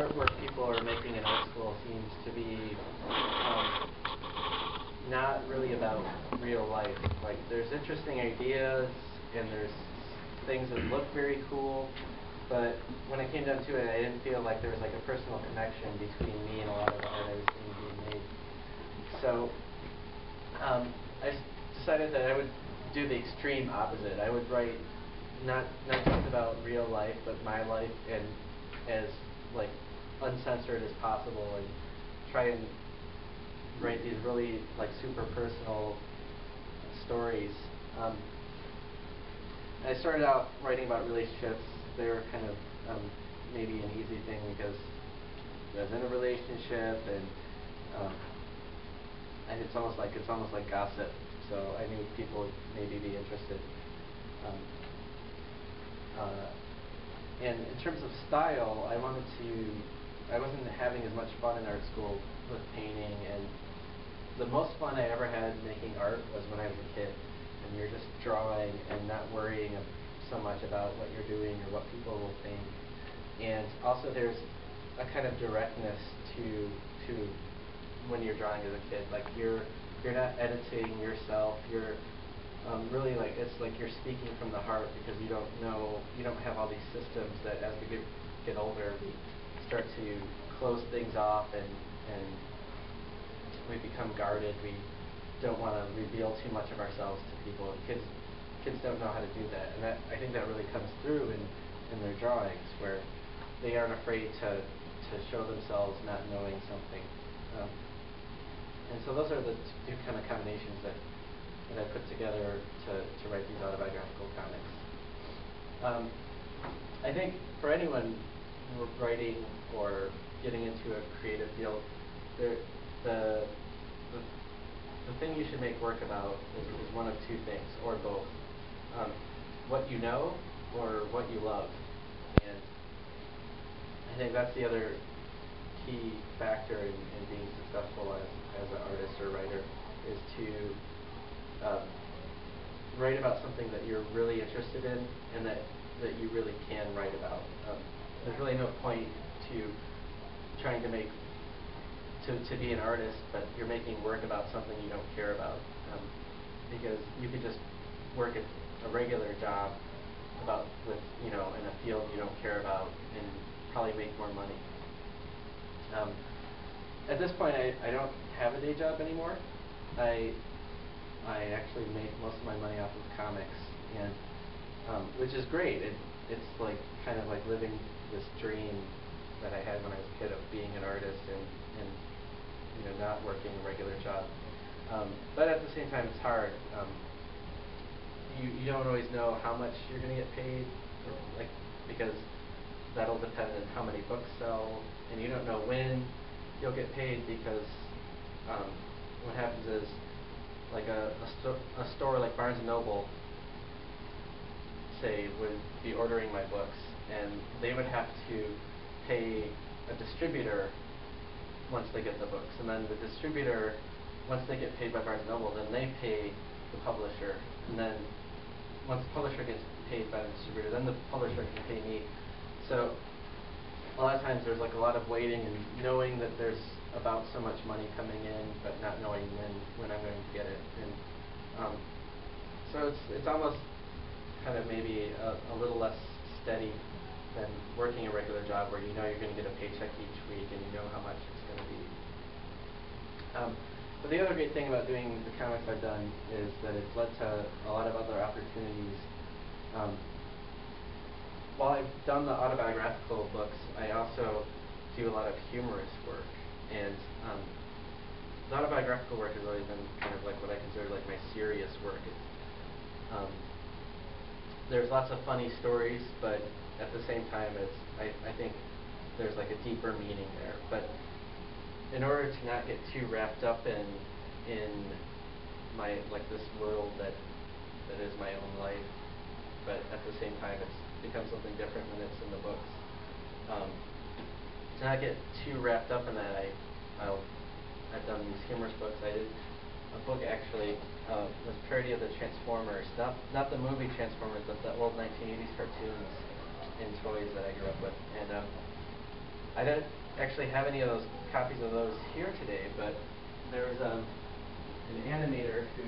artwork people are making in art school seems to be not really about real life. Like, there's interesting ideas and there's things that look very cool, but when it came down to it, I didn't feel like there was like a personal connection between me and a lot of the art I was seeing being made. So I decided that I would do the extreme opposite. I would write not just about real life, but my life, and as like uncensored as possible, and try and write these really like super personal stories. I started out writing about relationships. They were kind of maybe an easy thing because I was in a relationship, and it's almost like gossip. So I knew people would maybe be interested. And in terms of style, I wasn't having as much fun in art school with painting, and the most fun I ever had making art was when I was a kid, and you're just drawing and not worrying so much about what you're doing or what people will think. And also there's a kind of directness to when you're drawing as a kid. Like you're not editing yourself, you're really like, it's like you're speaking from the heart, because you don't have all these systems that as we get older we start to close things off, and we become guarded. We don't want to reveal too much of ourselves to people. Kids don't know how to do that, and I think that really comes through in their drawings, where they aren't afraid to show themselves not knowing something. And so those are the two kind of combinations that I put together to write these autobiographical comics. I think for anyone writing or getting into a creative field, the thing you should make work about is one of two things, or both. What you know or what you love. And I think that's the other key factor in being successful as an artist or writer, is to write about something that you're really interested in and that you really can write about. There's really no point to trying to be an artist, but you're making work about something you don't care about, because you could just work at a regular job in a field you don't care about and probably make more money. At this point, I don't have a day job anymore. I actually make most of my money off of comics, and which is great. It's like kind of like living this dream that I had when I was a kid of being an artist and not working a regular job. But at the same time, it's hard. You don't always know how much you're going to get paid, because that'll depend on how many books sell, and you don't know when you'll get paid, because what happens is, like a store like Barnes & Noble, say, would be ordering my books, and they would have to pay a distributor once they get the books, and then the distributor, once they get paid by Barnes & Noble, then they pay the publisher, and then once the publisher gets paid by the distributor, then the publisher can pay me. So a lot of times there's like a lot of waiting and knowing that there's about so much money coming in, but not knowing when I'm going to get it. And so it's almost kind of maybe a little less steady than working a regular job, where you know you're going to get a paycheck each week and you know how much it's going to be. But the other great thing about doing the comics I've done is that it's led to a lot of other opportunities. While I've done the autobiographical books, I also do a lot of humorous work, and the autobiographical work has always been kind of like what I consider like my serious work. There's lots of funny stories, but at the same time, I think there's like a deeper meaning there. But in order to not get too wrapped up in my this world that is my own life, but at the same time it's become something different when it's in the books. To not get too wrapped up in that, I've done these humorous books. I did a book actually was parody of the Transformers, not the movie Transformers, but the old 1980s cartoons and toys that I grew up with. And I don't actually have any of those copies of those here today, but there's an animator who